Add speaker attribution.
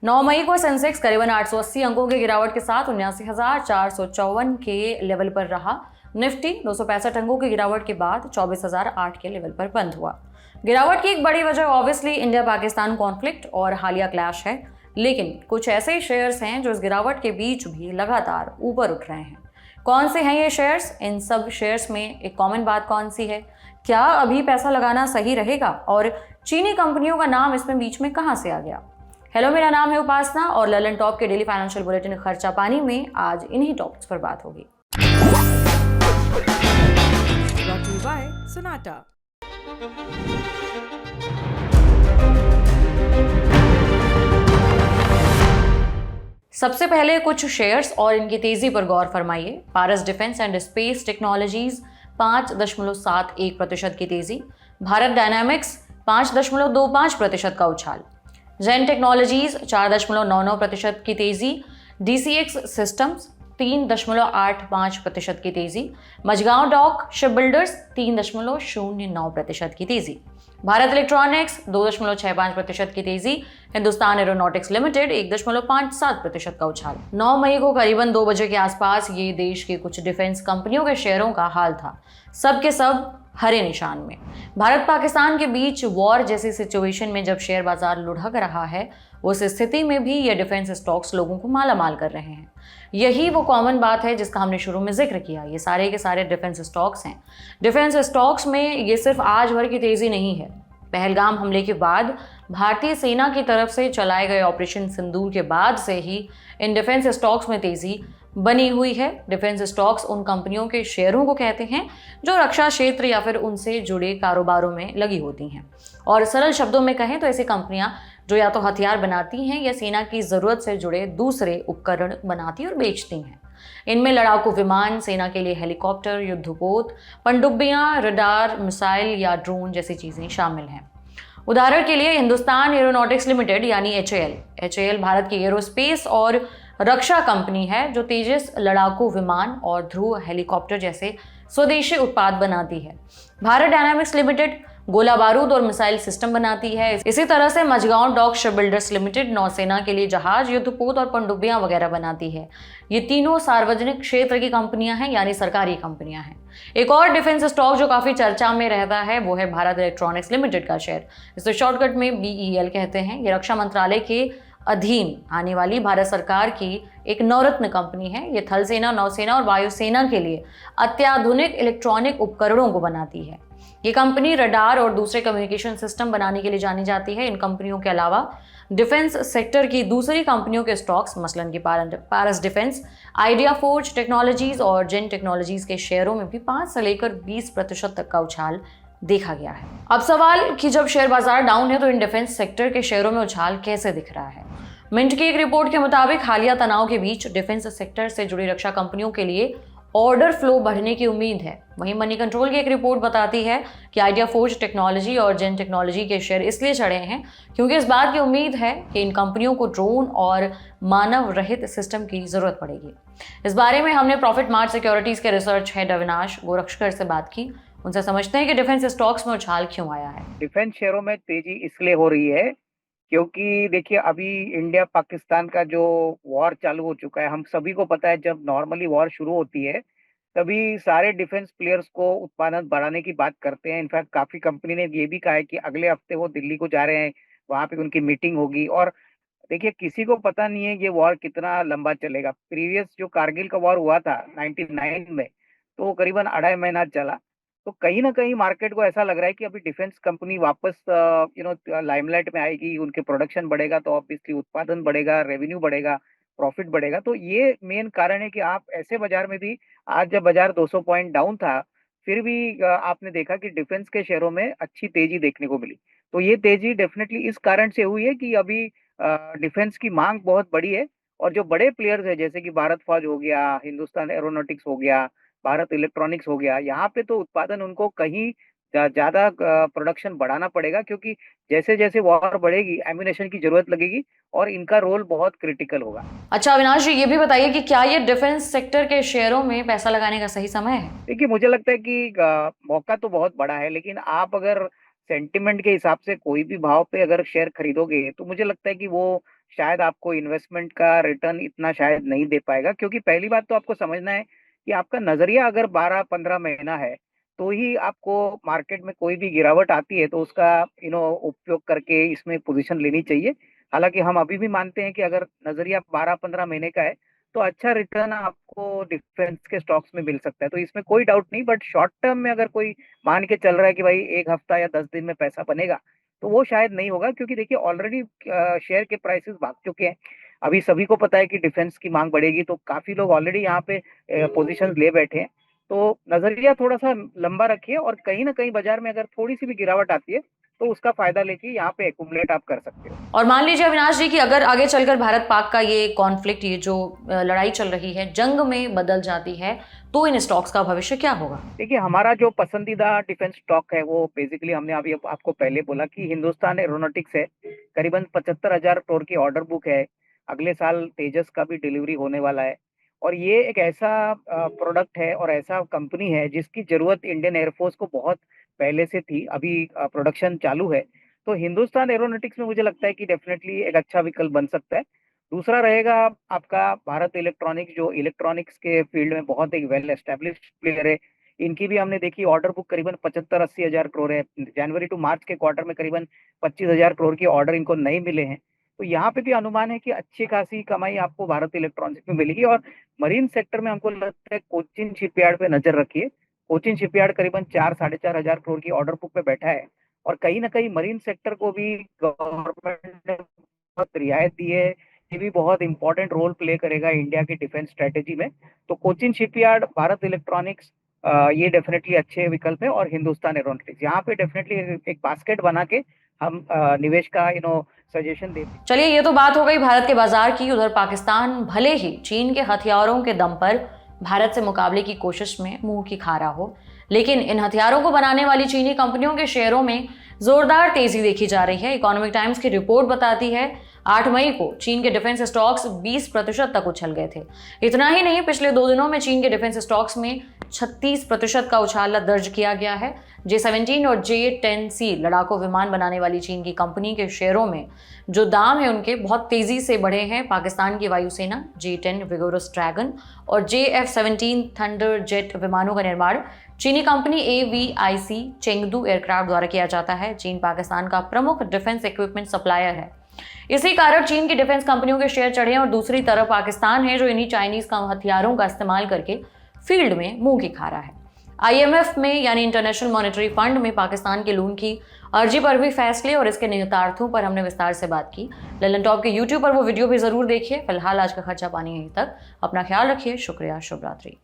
Speaker 1: 9 मई को सेंसेक्स करीबन 880 अंकों की गिरावट के साथ 79,454 के लेवल पर रहा। निफ्टी 265 अंकों की गिरावट के बाद 24,008 के लेवल पर बंद हुआ। गिरावट की एक बड़ी वजह ऑब्वियसली इंडिया पाकिस्तान कॉन्फ्लिक्ट और हालिया क्लैश है, लेकिन कुछ ऐसे शेयर्स हैं जो इस गिरावट के बीच भी लगातार ऊपर उठ रहे हैं। कौन से हैं ये शेयर्स? इन सब शेयर्स में एक कॉमन बात कौन सी है? क्या अभी पैसा लगाना सही रहेगा? और चीनी कंपनियों का नाम इसमें बीच में कहां से आ गया? हेलो, मेरा नाम है उपासना और ललन टॉप के डेली फाइनेंशियल बुलेटिन खर्चा पानी में आज इन्हीं टॉपिक्स पर बात होगी।
Speaker 2: सोनाटा।
Speaker 1: सबसे पहले कुछ शेयर्स और इनकी तेजी पर गौर फरमाइए। पारस डिफेंस एंड स्पेस टेक्नोलॉजीज 5.71% की तेजी, भारत डायनामिक्स 5.25% का उछाल, जेन टेक्नोलॉजीज 4.99% की तेजी, डीसीएक्स सिस्टम्स 3.85% की तेजी, मझगांव डॉक शिप बिल्डर्स 3.09% की तेजी, भारत इलेक्ट्रॉनिक्स 2.65% की तेजी, हिंदुस्तान एरोनॉटिक्स लिमिटेड 1.57% का उछाल। 9 मई को करीबन 2 बजे के आसपास ये देश के कुछ डिफेंस कंपनियों के शेयरों का हाल था। सब के सब हरे निशान में। भारत पाकिस्तान के बीच वॉर जैसी सिचुएशन में जब शेयर बाजार लुढ़क रहा है, उस स्थिति में भी ये डिफेंस स्टॉक्स लोगों को मालामाल कर रहे हैं। यही वो कॉमन बात है जिसका हमने शुरू में जिक्र किया। ये सारे के सारे डिफेंस स्टॉक्स हैं। डिफेंस स्टॉक्स में ये सिर्फ आज भर की तेजी नहीं है। पहलगाम हमले के बाद भारतीय सेना की तरफ से चलाए गए ऑपरेशन सिंदूर के बाद से ही इन डिफेंस स्टॉक्स में तेजी बनी हुई है। डिफेंस स्टॉक्स उन कंपनियों के शेयरों को कहते हैं जो रक्षा क्षेत्र या फिर उनसे जुड़े कारोबारों में लगी होती हैं। और सरल शब्दों में कहें तो ऐसी कंपनियां जो या तो हथियार बनाती हैं या सेना की ज़रूरत से जुड़े दूसरे उपकरण बनाती और बेचती हैं। इनमें लड़ाकू विमान, सेना के लिए हेलीकॉप्टर, युद्धपोत, पनडुब्बियां, रडार, मिसाइल या ड्रोन जैसी चीज़ें शामिल हैं। उदाहरण के लिए हिंदुस्तान एरोनॉटिक्स लिमिटेड यानी एचएएल भारत की एरोस्पेस और रक्षा कंपनी है जो तेजस लड़ाकू विमान और ध्रुव हेलीकॉप्टर जैसे स्वदेशी उत्पाद बनाती है। भारत डायनामिक्स लिमिटेड गोला बारूद और मिसाइल सिस्टम बनाती है। इसी तरह से Mazagon dock ship builders limited नौसेना के लिए जहाज, युद्धपोत और पनडुब्बियां वगैरह बनाती है। ये तीनों सार्वजनिक क्षेत्र की कंपनियां हैं यानी सरकारी कंपनियां हैं। एक और डिफेंस स्टॉक जो काफी चर्चा में रहता है वो है भारत इलेक्ट्रॉनिक्स लिमिटेड का शेयर। इसे शॉर्टकट में बीईएल कहते हैं। ये रक्षा मंत्रालय के अधीन आने वाली भारत सरकार की एक नवरत्न कंपनी है। ये थल सेना, नौसेना और वायुसेना के लिए अत्याधुनिक इलेक्ट्रॉनिक उपकरणों को बनाती है। ये कंपनी रडार और दूसरे कम्युनिकेशन सिस्टम बनाने के लिए जानी जाती है। इन कंपनियों के अलावा डिफेंस सेक्टर की दूसरी कंपनियों के स्टॉक्स मसलन की पारस डिफेंस, आइडिया फोर्ज टेक्नोलॉजीज और जेन टेक्नोलॉजीज के शेयरों में भी 5 से लेकर 20% तक का उछाल देखा गया है। अब सवाल कि जब शेयर बाजार डाउन है तो इन डिफेंस सेक्टर के शेयरों में उछाल कैसे दिख रहा है? मिंट की एक रिपोर्ट के मुताबिक हालिया तनाव के बीच डिफेंस सेक्टर से जुड़ी रक्षा कंपनियों के लिए ऑर्डर फ्लो बढ़ने की उम्मीद है। वहीं मनी कंट्रोल की एक रिपोर्ट बताती है कि आइडिया फोर्ज टेक्नोलॉजी और जेन टेक्नोलॉजी के शेयर इसलिए चढ़े हैं क्योंकि इस बात की उम्मीद है कि इन कंपनियों को ड्रोन और मानव रहित सिस्टम की जरूरत पड़ेगी। इस बारे में हमने प्रॉफिट मार्ट सिक्योरिटीज के रिसर्च हेड अविनाश गोरक्षकर से बात की। उनसे समझते हैं कि डिफेंस स्टॉक्स में उछाल क्यों आया है।
Speaker 3: डिफेंस शेयरों में तेजी इसलिए हो रही है क्योंकि देखिए अभी इंडिया पाकिस्तान का जो वॉर चालू हो चुका है, हम सभी को पता है जब नॉर्मली वॉर शुरू होती है तभी सारे डिफेंस प्लेयर्स को उत्पादन बढ़ाने की बात करते हैं। इनफैक्ट काफी कंपनी ने ये भी कहा है कि अगले हफ्ते वो दिल्ली को जा रहे हैं, वहां पे उनकी मीटिंग होगी। और देखिए किसी को पता नहीं है ये वॉर कितना लंबा चलेगा। प्रीवियस जो कारगिल का वॉर हुआ था 99 में, तो वो करीबन 2.5 महीना चला। तो कहीं ना कहीं मार्केट को ऐसा लग रहा है कि अभी डिफेंस कंपनी वापस लाइमलाइट में आएगी, उनके प्रोडक्शन बढ़ेगा तो ऑब्वियसली उत्पादन बढ़ेगा, रेवेन्यू बढ़ेगा, प्रॉफिट बढ़ेगा। तो ये मेन कारण है कि आप ऐसे बाजार में भी, आज जब बाजार 200 पॉइंट डाउन था फिर भी आपने देखा कि डिफेंस के शेयरों में अच्छी तेजी देखने को मिली। तो ये तेजी डेफिनेटली इस कारण से हुई है कि अभी डिफेंस की मांग बहुत बड़ी है। और जो बड़े प्लेयर्स है जैसे कि भारत फौज हो गया, हिंदुस्तान एरोनॉटिक्स हो गया, भारत इलेक्ट्रॉनिक्स हो गया, यहाँ पे तो उत्पादन उनको कहीं ज्यादा प्रोडक्शन बढ़ाना पड़ेगा क्योंकि जैसे जैसे वॉर बढ़ेगी एम्यूनेशन की जरूरत लगेगी और इनका रोल बहुत क्रिटिकल होगा।
Speaker 1: अच्छा अविनाश जी, ये भी बताइए कि क्या ये डिफेंस सेक्टर के शेयरों में पैसा लगाने का सही समय है?
Speaker 3: देखिए मुझे लगता है कि मौका तो बहुत बड़ा है, लेकिन आप अगर सेंटिमेंट के हिसाब से कोई भी भाव पे अगर शेयर खरीदोगे तो मुझे लगता है कि वो शायद आपको इन्वेस्टमेंट का रिटर्न इतना शायद नहीं दे पाएगा, क्योंकि पहली बात तो आपको समझना है कि आपका नजरिया अगर 12-15 महीना है तो ही आपको मार्केट में कोई भी गिरावट आती है तो उसका उपयोग करके इसमें पोजीशन लेनी चाहिए। हालांकि हम अभी भी मानते हैं कि अगर नजरिया 12-15 महीने का है तो अच्छा रिटर्न आपको डिफेंस के स्टॉक्स में मिल सकता है, तो इसमें कोई डाउट नहीं। बट शॉर्ट टर्म में अगर कोई मान के चल रहा है कि भाई एक हफ्ता या 10 दिन में पैसा बनेगा, तो वो शायद नहीं होगा, क्योंकि देखिए ऑलरेडी शेयर के प्राइसेस भाग चुके हैं। अभी सभी को पता है कि डिफेंस की मांग बढ़ेगी, तो काफी लोग ऑलरेडी यहाँ पे पोजीशंस ले बैठे हैं। तो नजरिया थोड़ा सा लंबा रखिए, और कहीं ना कहीं बाजार में अगर थोड़ी सी भी गिरावट आती है तो उसका फायदा लेके यहाँ पे एक्यूमुलेट आप कर सकते हो।
Speaker 1: और मान लीजिए अविनाश जी कि अगर आगे चलकर भारत पाक का ये कॉन्फ्लिक्ट, ये जो लड़ाई चल रही है, जंग में बदल जाती है, तो इन स्टॉक्स का भविष्य क्या होगा?
Speaker 3: देखिए, हमारा जो पसंदीदा डिफेंस स्टॉक है वो बेसिकली हमने अभी आपको पहले बोला कि हिंदुस्तान एरोनॉटिक्स है। करीबन 75,000 करोड़ की ऑर्डर बुक है। अगले साल तेजस का भी डिलीवरी होने वाला है, और ये एक ऐसा प्रोडक्ट है और ऐसा कंपनी है जिसकी जरूरत इंडियन एयरफोर्स को बहुत पहले से थी। अभी प्रोडक्शन चालू है, तो हिंदुस्तान एरोनॉटिक्स में मुझे लगता है कि डेफिनेटली एक अच्छा विकल्प बन सकता है। दूसरा रहेगा आपका भारत इलेक्ट्रॉनिक्स, जो इलेक्ट्रॉनिक्स के फील्ड में बहुत एक वेल एस्टेब्लिश्ड प्लेयर है। इनकी भी हमने देखी ऑर्डर बुक करीबन 75-80 हजार करोड़ है। जनवरी टू मार्च के क्वार्टर में करीबन 25,000 करोड़ की ऑर्डर इनको नहीं मिले हैं। तो यहाँ पे भी अनुमान है कि अच्छी खासी कमाई आपको भारत इलेक्ट्रॉनिक्स में मिलेगी। और मरीन सेक्टर में हमको लगता है कोचिन शिपयार्ड पे नजर रखिए। कोचिन शिपयार्ड करीबन 4-4.5 हजार करोड़ की ऑर्डर बुक पे बैठा है, और कहीं ना कहीं मरीन सेक्टर को भी गवर्नमेंट ने बहुत रियायत दी है। ये भी बहुत इंपॉर्टेंट रोल प्ले करेगा इंडिया की डिफेंस स्ट्रेटेजी में। तो कोचिन शिपयार्ड, भारत इलेक्ट्रॉनिक्स, ये डेफिनेटली अच्छे विकल्प है। और हिंदुस्तान एरोनॉटिक्स, यहाँ पे डेफिनेटली एक बास्केट बना के हम निवेश का सजेशन देते हैं।
Speaker 1: चलिए, ये तो बात हो गई भारत के बाजार की। उधर पाकिस्तान भले ही चीन के हथियारों के दम पर भारत से मुकाबले की कोशिश में मुंह की खारा हो, लेकिन इन हथियारों को बनाने वाली चीनी कंपनियों के शेयरों में जोरदार तेजी देखी जा रही है। इकोनॉमिक टाइम्स की रिपोर्ट बताती है 8 मई को चीन के डिफेंस स्टॉक्स 20% तक उछल गए थे। इतना ही नहीं, पिछले 2 दिनों में चीन के डिफेंस स्टॉक्स में 36% का उछाला दर्ज किया गया है। J-17 और J-10C लड़ाकू विमान बनाने वाली चीन की कंपनी के शेयरों में जो दाम है उनके बहुत तेजी से बढ़े हैं। पाकिस्तान की वायुसेना J-10 विगोरस ड्रैगन और JF-17 थंडर जेट विमानों का निर्माण चीनी कंपनी AVIC चेंगदू एयरक्राफ्ट द्वारा किया जाता है। चीन पाकिस्तान का प्रमुख डिफेंस इक्विपमेंट सप्लायर है। इसी कारण चीन की डिफेंस कंपनियों के शेयर चढ़े हैं, और दूसरी तरफ पाकिस्तान है जो इन्हीं चाइनीज हथियारों का इस्तेमाल करके फील्ड में मुंह की खारा है। IMF में यानी इंटरनेशनल मॉनेटरी फंड में पाकिस्तान के लोन की अर्जी पर भी फैसले और इसके निहितार्थों पर हमने विस्तार से बात की। ललन टॉप के YouTube पर वो वीडियो भी जरूर देखिए। फिलहाल आज का खर्चा पानी यहीं तक। अपना ख्याल रखिए। शुक्रिया। शुभ रात्रि।